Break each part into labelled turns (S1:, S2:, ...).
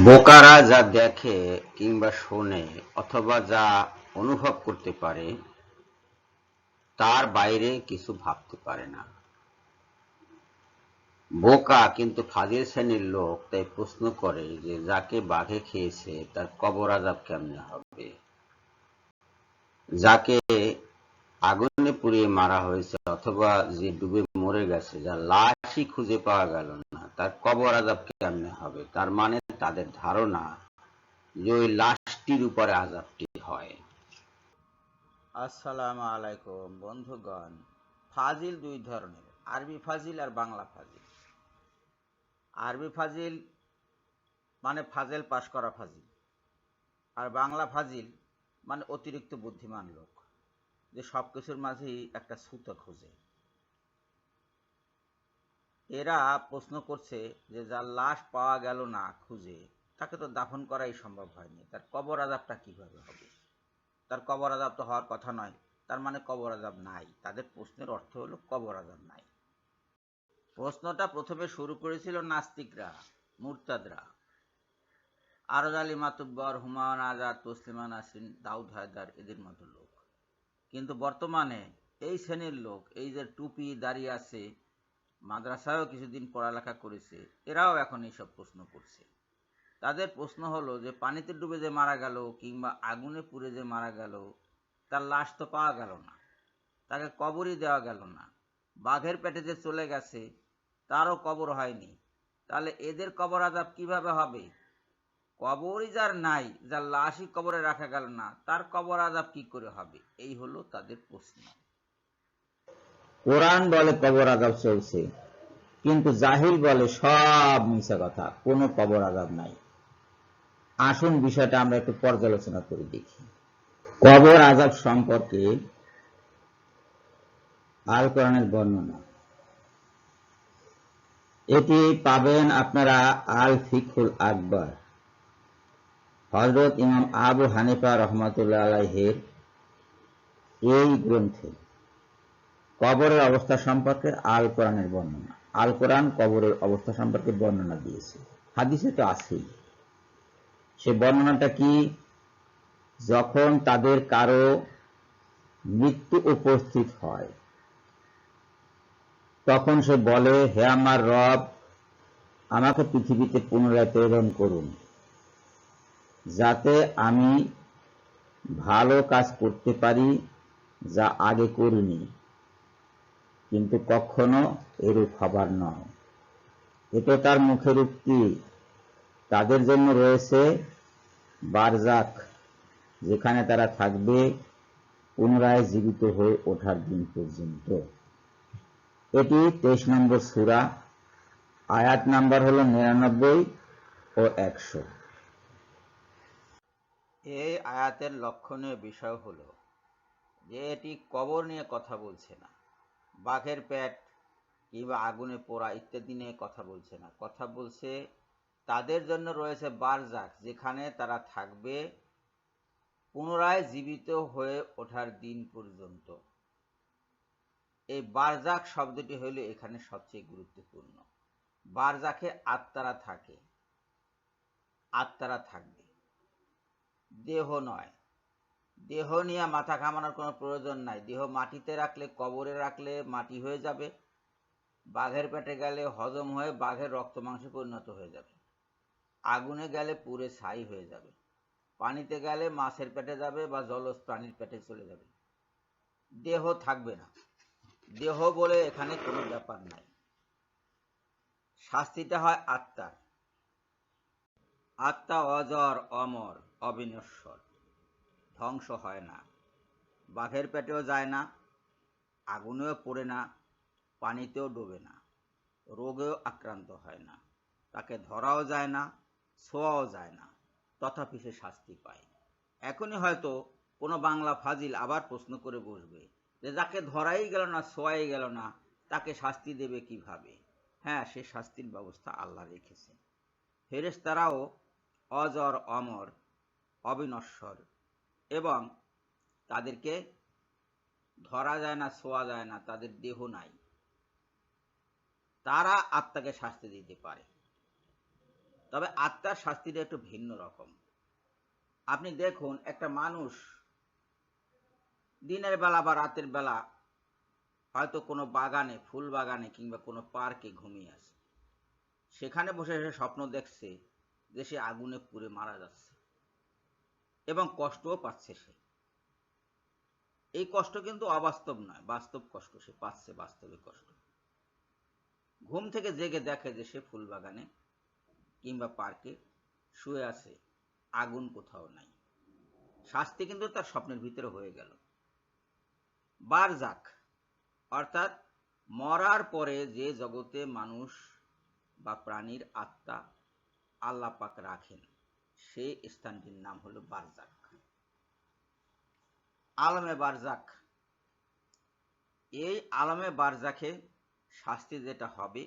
S1: বোকারা যা দেখে কিংবা শোনে অথবা যা অনুভব করতে পারে তার বাইরে কিছু ভাবতে পারে না। বোকা কিন্তু ফাজিল শ্রেণীর লোক তাই প্রশ্ন করে যে যাকে বাঘে খেয়েছে তার কবর আযাব কেমনে হবে, যাকে আগুনে পুড়িয়ে মারা হয়েছে অথবা যে ডুবে মরে গেছে, যার লাশই খুঁজে পাওয়া গেল না, তার কবর আযাব কেমনে হবে। তার মানে তাদের ধারণা যে ওই লাশটির উপরে আযাবটি হয়।
S2: আসসালামু আলাইকুম বন্ধুগণ। ফাজিল দুই ধরনের, আরবি ফাজিল আর বাংলা ফাজিল। আরবি ফাজিল মানে ফাজেল পাশ করা ফাজিল, আর বাংলা ফাজিল মানে অতিরিক্ত বুদ্ধিমান লোক, যে সব কিছুর মাঝেই একটা ছুতো খোঁজে। এরা প্রশ্ন করছে যে যার লাশ পাওয়া গেল না খুঁজে, তাকে তো দাফন করাই সম্ভব হয়নি, তার কবর আযাবটা কিভাবে হবে। তার কবর আযাব তো হওয়ার কথা নয়, তার মানে কবর আযাব নাই। তাদের প্রশ্নের অর্থ হলো কবর আযাব নাই। প্রশ্নটা প্রথমে শুরু করেছিল নাস্তিকরা, মুরতাদরা, আরজ আলী মাতুব্বর, হুমায়ুন আজাদ, তসলিমা নাসরিন, দাউদ হায়দার, এদের মতো লোক। কিন্তু বর্তমানে এই শ্রেণীর লোক, এই যে টুপি দাঁড়িয়ে আছে, মাদ্রাসায়ও কিছুদিন পড়ালেখা করেছে, এরাও এখন এইসব প্রশ্ন করছে। তাদের প্রশ্ন হলো যে পানিতে ডুবে যে মারা গেল কিংবা আগুনে পুড়ে যে মারা গেল, তার লাশ তো পাওয়া গেল না, তাকে কবরই দেওয়া গেল না। বাঘের পেটে যে চলে গেছে তারও কবর হয়নি, তাহলে এদের কবর আযাব কিভাবে হবে। কবরই যার নাই, যার লাশই কবরে রাখা গেল না, তার কবর আযাব কি করে হবে, এই হলো তাদের প্রশ্ন।
S3: কোরআন বলে কবর আযাব চলছে, কিন্তু জাহিল বলে সব মিছা কথা, কোনো কবর আযাব নাই। আসুন বিষয়টা আমরা একটু পর্যালোচনা করে দেখি। কবর আযাব সম্পর্কে আল কোরআনের বর্ণনা, এটি পাবেন আপনারা আল ফিকহুল আকবর, হযরত ইমাম আবু হানিফা রহমাতুল্লাহ আলাইহির এই গ্রন্থে কবরের অবস্থা সম্পর্কে আল কোরআনের বর্ণনা। আল কোরআন কবরের অবস্থা সম্পর্কে বর্ণনা দিয়েছে, হাদিসে তো আছেই। সে বর্ণনাটা কি? যখন তাদের কারো মৃত্যু উপস্থিত হয়, তখন সে বলে, হে আমার রব, আমাকে পৃথিবীতে পুনরায় প্রেরণ করুন, যাতে আমি ভালো কাজ করতে পারি যা আগে করিনি। কিন্তু কখনো এরূপ হবার নয়। এটা তার মুখের উক্তি। তাদের জন্য রয়েছে বারজাক, যেখানে তারা থাকবে পুনরায় জীবিত হয়ে ওঠার দিন পর্যন্ত। এটি 23 নম্বর সূরা, আয়াত নাম্বার হলো 99 ও 100।
S2: এই আয়াতের লক্ষণীয় বিষয় হলো যে এটি কবর নিয়ে কথা বলছে না, বাঘের পেট কিংবা আগুনে পোড়া ইত্যাদি নিয়ে কথা বলছে না। কথা বলছে তাদের জন্য রয়েছে বারজাক, যেখানে তারা থাকবে পুনরায় জীবিত হয়ে ওঠার দিন পর্যন্ত। এই বারজাক শব্দটি হইল এখানে সবচেয়ে গুরুত্বপূর্ণ। বারজাকে আত্মারা থাকে, আত্মারা থাকবে, দেহ নয়। দেহ নিয়ে মাথা ঘামানোর কোনো প্রয়োজন নাই। দেহ মাটিতে রাখলে, কবরে রাখলে মাটি হয়ে যাবে, বাঘের পেটে গেলে হজম হয়ে বাঘের রক্ত মাংসে পরিণত হয়ে যাবে, আগুনে গেলে পুড়ে ছাই হয়ে যাবে, পানিতে গেলে মাছের পেটে যাবে বা জলজ প্রাণীর পেটে চলে যাবে, দেহ থাকবে না। দেহ বলে এখানে কোনো ব্যাপার নাই। শাস্তিটা হয় আত্মার। আত্মা অজর, অমর, অবিনশ্বর, ধ্বংস হয় না, বাঘের পেটেও যায় না, আগুনেও পড়ে না, পানিতেও ডোবে না, রোগেও আক্রান্ত হয় না, তাকে ধরাও যায় না, ছোঁয়াও যায় না, তথাপি সে শাস্তি পায়। এখনই হয়তো কোনো বাংলা ফাজিল আবার প্রশ্ন করে বসবে যে যাকে ধরাই গেল না, ছোঁয়াই গেল না, তাকে শাস্তি দেবে কিভাবে। হ্যাঁ, সে শাস্তির ব্যবস্থা আল্লাহ রেখেছেন। ফেরেশতারাও অজর, অমর, অবিনশ্বর, এবং তাদেরকে ধরা যায় না, ছোঁয়া যায় না, তাদের দেহ নাই, তারা আত্মাকে শাস্তি দিতে পারে। তবে আত্মার শাস্তিটা একটু ভিন্ন রকম। আপনি দেখুন, একটা মানুষ দিনের বেলা বা রাতের বেলা হয়তো কোনো বাগানে, ফুল বাগানে কিংবা কোনো পার্কে ঘুমিয়ে আছে, সেখানে বসে সে স্বপ্ন দেখছে যে সে আগুনে পুড়ে মারা যাচ্ছে এবং কষ্টও পাচ্ছে সে। এই কষ্ট কিন্তু অবাস্তব নয়, বাস্তব কষ্ট সে পাচ্ছে, বাস্তবে কষ্ট। ঘুম থেকে জেগে দেখে যে সে ফুল বাগানে কিংবা পার্কে শুয়ে আছে, আগুন কোথাও নাই। শাস্তি কিন্তু তার স্বপ্নের ভিতরে হয়ে গেল। বারজাক অর্থাৎ মরার পরে যে জগতে মানুষ বা প্রাণীর আত্মা আল্লাহ পাক রাখেন, সেই স্থানটির নাম হলো বারজাক, আলমে বারজাক। এই আলমে বারজাকে শাস্তি যেটা হবে,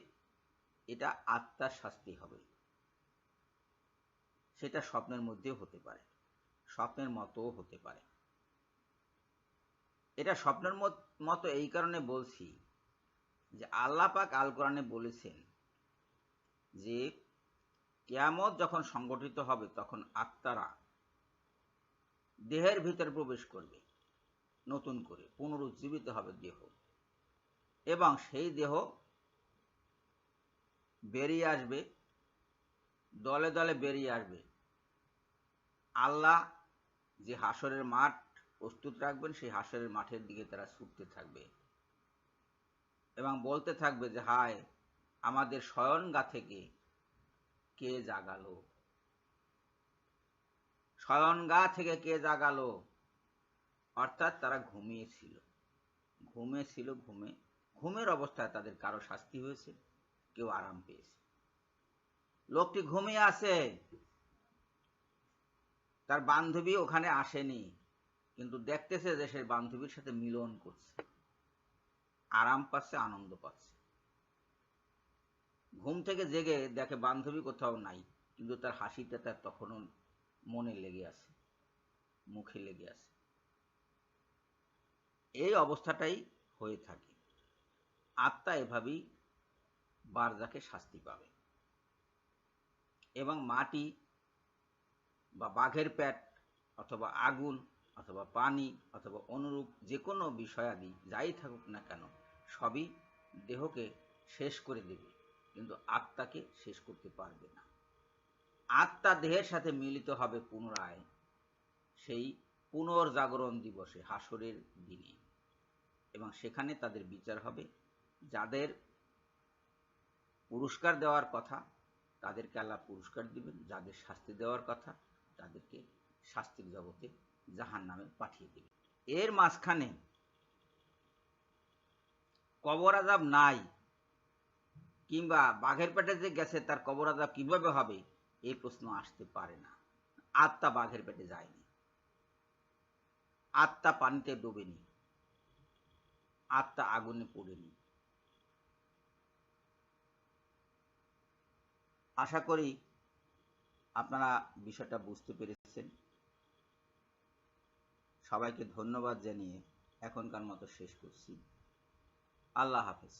S2: এটা আত্মার শাস্তি হবে। সেটা স্বপ্নের মধ্যেও হতে পারে, স্বপ্নের মতোও হতে পারে। এটা স্বপ্নের মতো এই কারণে বলছি যে আল্লাহ পাক আল কোরআনে বলেছেন যে কিয়ামত যখন সংগঠিত হবে তখন আত্মারা দেহের ভিতরে প্রবেশ করবে, নতুন করে পুনরুজ্জীবিত হবে দেহ, এবং সেই দেহ বেরিয়ে আসবে, দলে দলে বেরিয়ে আসবে। আল্লাহ যে হাসরের মাঠ প্রস্তুত রাখবেন, সেই হাসরের মাঠের দিকে তারা ছুটতে থাকবে এবং বলতে থাকবে যে হায়, আমাদের শয়নগা থেকে কে জাগালো, শয়নগা থেকে কে জাগালো। অর্থাৎ তারা ঘুমিয়েছিল, ঘুমের অবস্থায় তাদের কারো শাস্তি হয়েছে, কেউ আরাম পেয়েছে। লোকটি ঘুমিয়ে আছে, তার বান্ধবী ওখানে আসেনি, কিন্তু দেখতেছে যে সে বান্ধবীর সাথে মিলন করছে, আরাম পাচ্ছে, আনন্দ পাচ্ছে। ঘুম থেকে জেগে দেখে বান্ধবী কোথাও নাই, কিন্তু তার হাসিটা তার তখনও মনে লেগে আছে, মুখে লেগে আছে। এই অবস্থাটাই হয়ে থাকে। আত্মা এভাবেই বারজাকে শাস্তি পাবে। এবং মাটি বা বাঘের পেট অথবা আগুন অথবা পানি অথবা অনুরূপ যে কোনো বিষয়াদি যাই থাকুক না কেন, সবই দেহকে শেষ করে দেবে, কিন্তু আত্মাকে শেষ করতে পারবে না। আত্মা দেহের সাথে মিলিত হবে পুনরায় সেই পুনর্জাগরণ দিবসে, হাসরের দিনে, এবং সেখানে তাদের বিচার হবে। যাদের পুরস্কার দেওয়ার কথা তাদেরকে আল্লাহ পুরস্কার দিবেন, যাদের শাস্তি দেওয়ার কথা তাদেরকে শাস্তির জগতে জাহান্নামে পাঠিয়ে দিবেন। এর মাঝখানে কবর আযাব নাই, কিংবা বাঘের পেটে যে গেছে তার কবর আযাব কিভাবে হবে, এই প্রশ্ন আসতে পারে না। আত্মা বাঘের পেটে যায়নি, আত্মা পানিতে ডোবেনি, আত্মা আগুনে পড়েনি। আশা করি আপনারা বিষয়টা বুঝতে পেরেছেন। সবাইকে ধন্যবাদ জানিয়ে এখনকার মতো শেষ করছি। আল্লাহ হাফেজ।